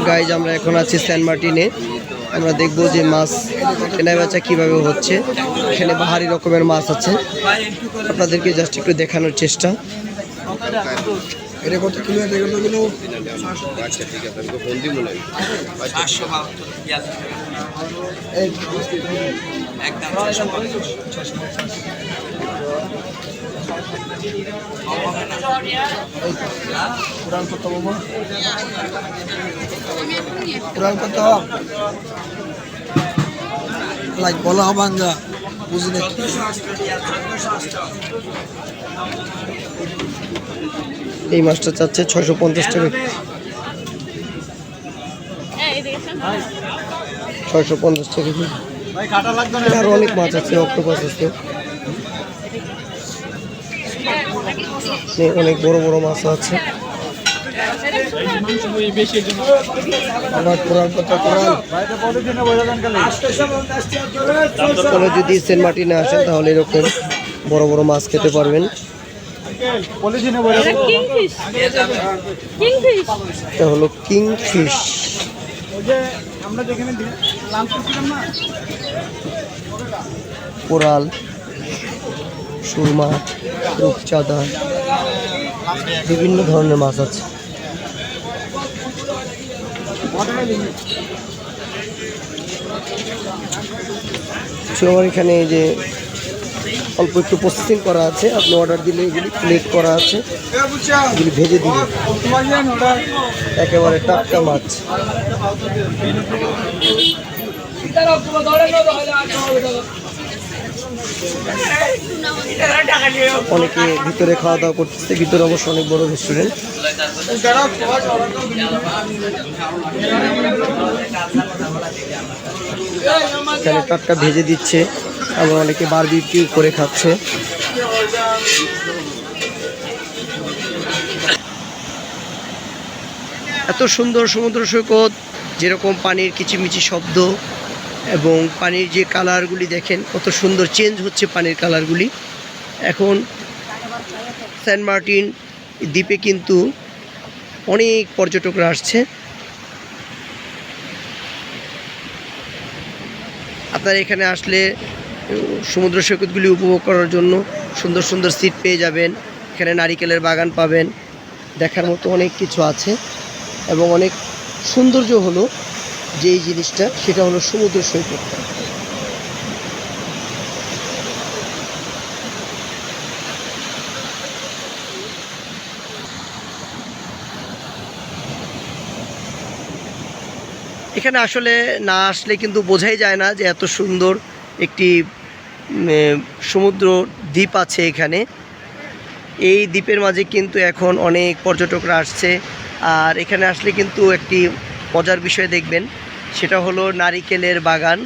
Guys আমরা এখন আছি সেন্ট মার্টিনে। আমরা দেখবো যে মাছ কেনা বেচা কীভাবে হচ্ছে। এখানে বাহারি রকমের মাছ আছে, আপনাদেরকে জাস্ট একটু দেখানোর চেষ্টা। এটা কত কিলো? এটা কত কিলো? আচ্ছা ঠিক আছে, আমি ফোন দিব না। 500 একদম 650। পুরান কত বাবা? পুরান কত? লাইক বলা হবাঙ্গা বুঝি না। এই মাছটা চাচ্ছে 650 টাকা। 650 টাকা। আরো অনেক মাছ আছে, অক্টোপাস আছে, অনেক বড় বড় মাছ আছে। যদি সেন্ট মার্টিনে আসেন তাহলে এরকম বড় বড় মাছ খেতে পারবেন। এটা হলো কিংফিশ। কোরাল, সুরমা, রূপচাঁদা, বিভিন্ন ধরনের মাছ আছে। আমার এখানে এই যে অল্প একটু প্রসেসিং করা আছে, আপনি অর্ডার দিলে এগুলি প্লেট করা আছে, এগুলি ভেজে দিবে, একেবারে টাটকা মাছ। অনেকে ভিতরে খাওয়া দাওয়া করতেছে, ভিতরে অবশ্য অনেক বড় রেস্টুরেন্ট। এখানে টাটকা ভেজে দিচ্ছে, আবার অনেকে বারবিকিউ করে খাচ্ছে। এত সুন্দর সমুদ্র সৈকত, যেরকম পানির কিচিমিচি শব্দ এবং পানির যে কালারগুলি দেখেন কত সুন্দর চেঞ্জ হচ্ছে পানির কালারগুলি। এখন সেন্ট মার্টিন দ্বীপে কিন্তু অনেক পর্যটকরা আসছে। আপনারা এখানে আসলে সমুদ্র সৈকতগুলি উপভোগ করার জন্য সুন্দর সুন্দর সিট পেয়ে যাবেন। এখানে নারিকেলের বাগান পাবেন, দেখার মতো অনেক কিছু আছে। এবং অনেক সৌন্দর্য হলো যেই জিনিসটা, সেটা হলো সমুদ্র সৈকত। এখানে আসলে না আসলে কিন্তু বোঝাই যায় না যে এত সুন্দর একটি সমুদ্র দ্বীপ আছে এখানে। এই দ্বীপের মাঝে কিন্তু এখন অনেক পর্যটকরা আসছে। আর এখানে আসলে কিন্তু একটি মজার বিষয় দেখবেন, সেটা হলো নারিকেলের বাগান,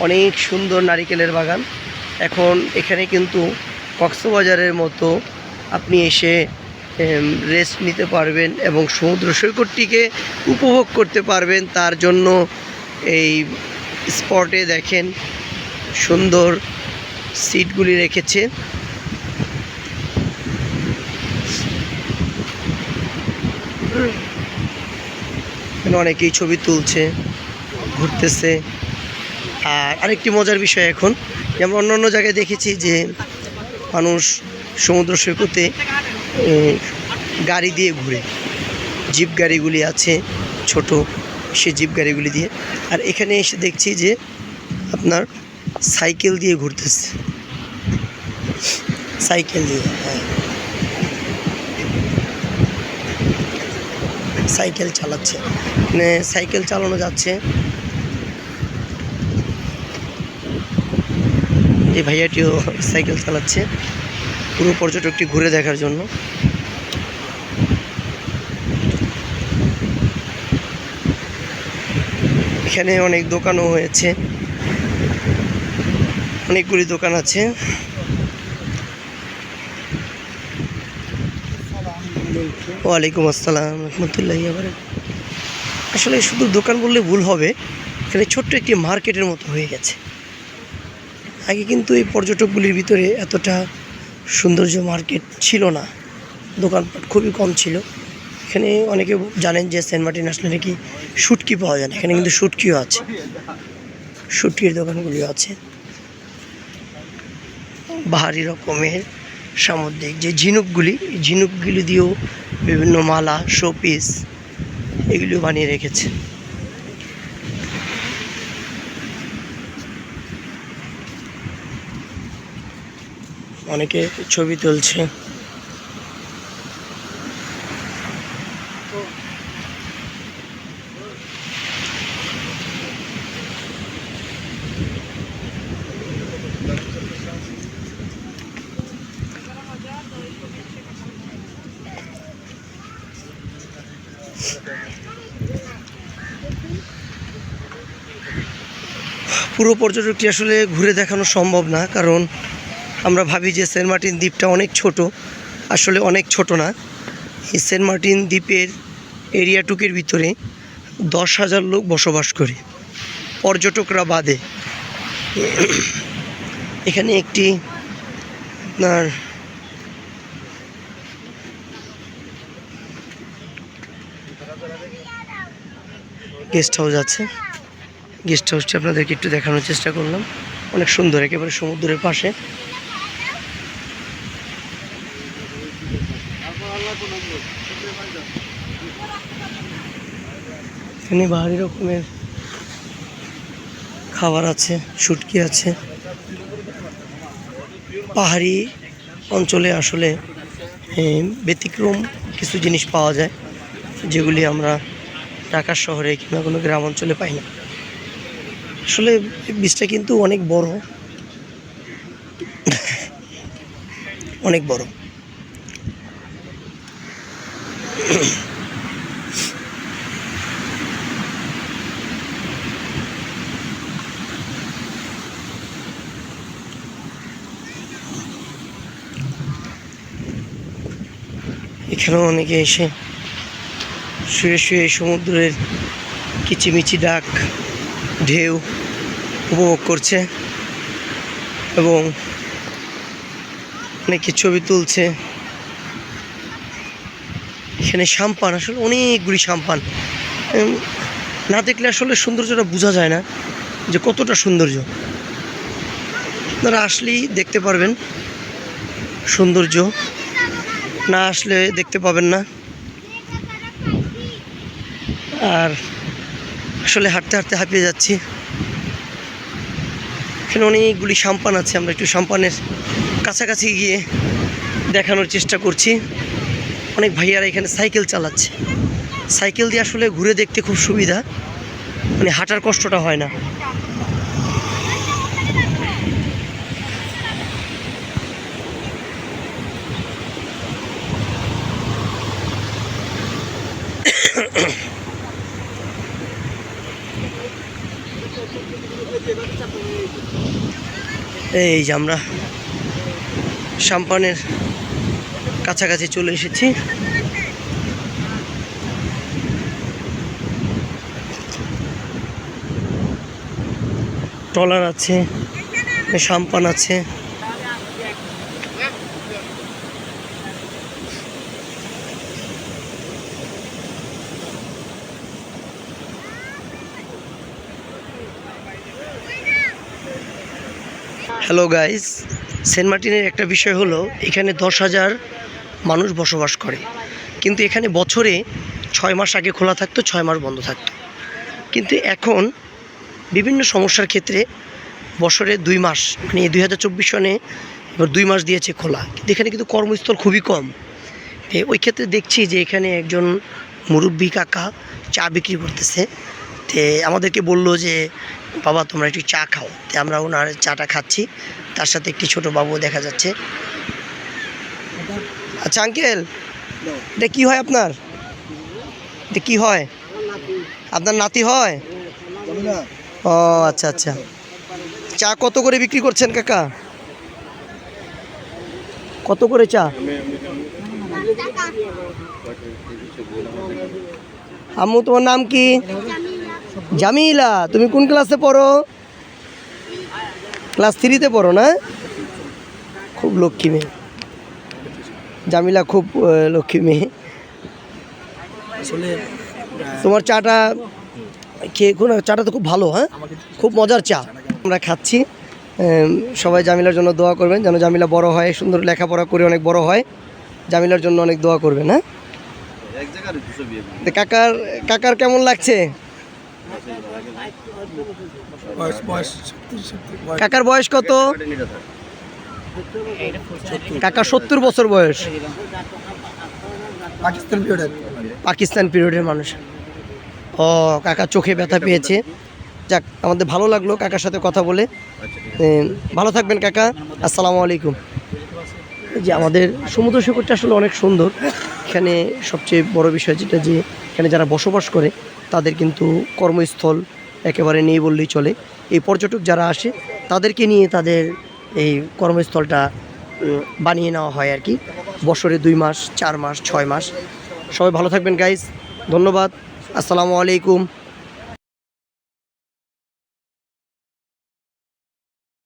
অনেক সুন্দর নারিকেলের বাগান। এখন এখানে কিন্তু কক্সবাজারের মতো আপনি এসে রেস্ট নিতে পারবেন এবং সমুদ্র সৈকতটিকে উপভোগ করতে পারবেন। তার জন্য এই স্পটে দেখেন সুন্দর সিটগুলি রেখেছে। এখানে অনেকেই ছবি তুলছে, ঘুরতেছে। আর আরেকটি মজার বিষয়, এখন যেমন অন্য জায়গায় দেখেছি যে মানুষ সমুদ্র সৈকতে গাড়ি দিয়ে ঘুরে, জিপ গাড়িগুলি আছে ছোট, সে জিপ গাড়িগুলি দিয়ে। আর এখানে এসে দেখছি যে আপনার সাইকেল দিয়ে ঘুরতেছে, সাইকেল দিয়ে, সাইকেল চালাচ্ছে, মানে সাইকেল চালানো যাচ্ছে। এই ভাইয়াটিও সাইকেল চালাচ্ছে পুরো পর্যটকটি ঘুরে দেখার জন্য। এখানে অনেক দোকানও হয়েছে, অনেকগুলি দোকান আছে। ওয়ালাইকুম আসসালাম রহমতুল্লাহ। আসলে শুধু দোকান বললে ভুল হবে, এখানে ছোট্ট একটি মার্কেটের মতো হয়ে গেছে। আগে কিন্তু এই পর্যটকগুলির ভিতরে এতটা সৌন্দর্য মার্কেট ছিল না, দোকানপাট খুবই কম ছিল। এখানে অনেকে জানেন যে সেন্ট মার্টিন আসলে নাকি শুটকি পাওয়া যায় না, এখানে কিন্তু শুটকিও আছে, শুটকির দোকানগুলিও আছে। ভারী রকমের সামুদ্রিক যে ঝিনুকগুলি, ঝিনুকগুলি দিয়েও বিভিন্ন মালা, শোপিস এগুলিও বানিয়ে রেখেছে। অনেকে ছবি তুলছে। পুরো পর্যটকটি আসলে ঘুরে দেখানো সম্ভব না, কারণ আমরা ভাবি যে সেন্ট মার্টিন দ্বীপটা অনেক ছোট, আসলে অনেক ছোট না। এই সেন্ট মার্টিন দ্বীপের এরিয়াটুকের ভিতরে 10,000 লোক বসবাস করে, পর্যটকরা বাদে। এখানে একটি আপনার গেস্ট হাউস আছে, গেস্ট হাউসটি আপনাদেরকে একটু দেখানোর চেষ্টা করলাম। অনেক সুন্দর, একেবারে সমুদ্রের পাশে। এখানে ভারী রকমের খাবার আছে, শুটকি আছে। পাহাড়ি অঞ্চলে আসলে ব্যতিক্রম কিছু জিনিস পাওয়া যায়, যেগুলি আমরা ঢাকা শহরে কিংবা কোনো গ্রাম অঞ্চলে পাই না। আসলে বীজটা কিন্তু অনেক বড়, অনেক বড়। এখানেও অনেকে এসে শুয়ে শুয়ে সমুদ্রের কিচিমিচি ডাক, ঢেউ উপভোগ করছে এবং অনেকে ছবি তুলছে। এখানে সাম্পান, আসলে অনেকগুলি সাম্পান, না দেখলে আসলে সৌন্দর্যটা বোঝা যায় না যে কতটা সৌন্দর্য। আপনারা আসলেই দেখতে পারবেন সৌন্দর্য, না আসলে দেখতে পাবেন না। আর আসলে হাঁটতে হাঁটতে হাঁপিয়ে যাচ্ছি। এখানে অনেকগুলি সাম্পান আছে, আমরা একটু সাম্পানের কাছাকাছি গিয়ে দেখানোর চেষ্টা করছি। অনেক ভাইয়ারা এখানে সাইকেল চালাচ্ছে, সাইকেল দিয়ে আসলে ঘুরে দেখতে খুব সুবিধা, মানে হাঁটার কষ্টটা হয় না। এই যে আমরা সাম্পানের কাছাকাছি চলে এসেছি। ট্রলার আছে, সাম্পান আছে। হ্যালো গাইস, সেন্ট মার্টিনের একটা বিষয় হলো এখানে 10,000 মানুষ বসবাস করে, কিন্তু এখানে বছরে 6 মাস আগে খোলা থাকতো, 6 মাস বন্ধ থাকতো। কিন্তু এখন বিভিন্ন সমস্যার ক্ষেত্রে বছরে 2 মাস, মানে 2024 সনে এবার 2 মাস দিয়েছে খোলা, কিন্তু এখানে কিন্তু কর্মস্থল খুবই কম। ওই ক্ষেত্রে দেখছি যে এখানে একজন মুরব্বী কাকা চা বিক্রি করতেছে। তে আমাদেরকে বললো যে বাবা তোমরা একটু চা খাও, তো আমরা ওনার চাটা খাচ্ছি, তার সাথে একটি ছোট বাবু দেখা যাচ্ছে। আচ্ছা আঙ্কেল, এটা কী হয় আপনার? এটা কী হয়? আপনার নাতি হয়? ও আচ্ছা আচ্ছা। চা কত করে বিক্রি করছেন কাকা? কত করে চা? আম্মু তোমার নাম কি? জামিলা। তুমি কোন ক্লাসে পড়ো? ক্লাস 3-তে পড়ো না? খুব লক্ষ্মী মেয়ে জামিলা, খুব লক্ষ্মী মেয়ে। আসলে তোমার চাটা খেয়ে চাটা তো খুব ভালো, হ্যাঁ, আমাকে খুব মজার চা আমরা খাচ্ছি। সবাই জামিলার জন্য দোয়া করবেন যেন জামিলা বড় হয়, সুন্দর লেখাপড়া করে অনেক বড় হয়। জামিলার জন্য অনেক দোয়া করবেন, হ্যাঁ। তো কাকার কেমন লাগছে? বয়স বয়স কাকার বয়স কত? কাকা 70 বছর বয়স। পাকিস্তান পিরিয়ডের পাকিস্তান পিরিয়ডের মানুষ। ও, কাকা চোখে ব্যথা পেয়েছে। যাক, আমাদের ভালো লাগলো কাকার সাথে কথা বলে। ভালো থাকবেন কাকা, আসসালামু আলাইকুম। এই যে আমাদের সমুদ্র সৈকতটা আসলে অনেক সুন্দর। এখানে সবচেয়ে বড় বিষয় যেটা, যে এখানে যারা বসবাস করে তাদের কিন্তু কর্মস্থল একেবারে নেই বললেই চলে। এই পর্যটক যারা আসে তাদেরকে নিয়ে তাদের এই কর্মস্থলটা বানিয়ে নেওয়া হয় আর কি, বছরে 2 মাস, 4 মাস, 6 মাস। সবাই ভালো থাকবেন গাইস, ধন্যবাদ, আসসালামু আলাইকুম।